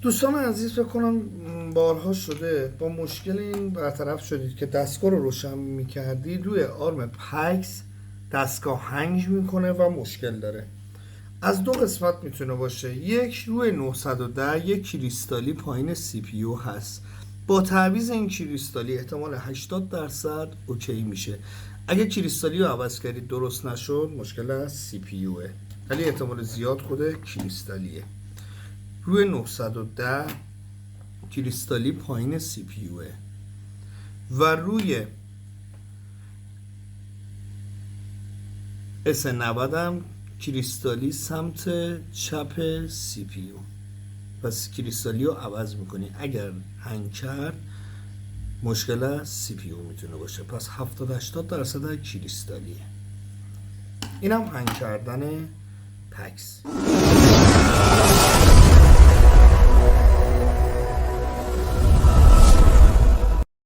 دوستان عزیز، فکر کنم بارها شده با مشکل این برطرف شدید که دستگاه رو روشن میکردید روی آرم پکس دستگاه هنگ میکنه و مشکل داره. از دو قسمت میتونه باشه. یک، روی 910 یک کریستالی پایین سی پی یو هست. با تعویض این کریستالی احتمال 80% اوکی میشه. اگه کریستالی رو عوض کردید درست نشد، مشکل از سی پی یوه، ولی احتمال زیاد خود کریستالیه. روی 910 کریستالی پایین سی پی یوه و روی S90 هم کریستالی سمت چپ سی پی یو. پس کریستالی رو عوض میکنی. اگر هنگ کرد مشکل از سی پی یو میتونه باشه. پس 70-80% کریستالیه. این هم هنگ کردن پکس.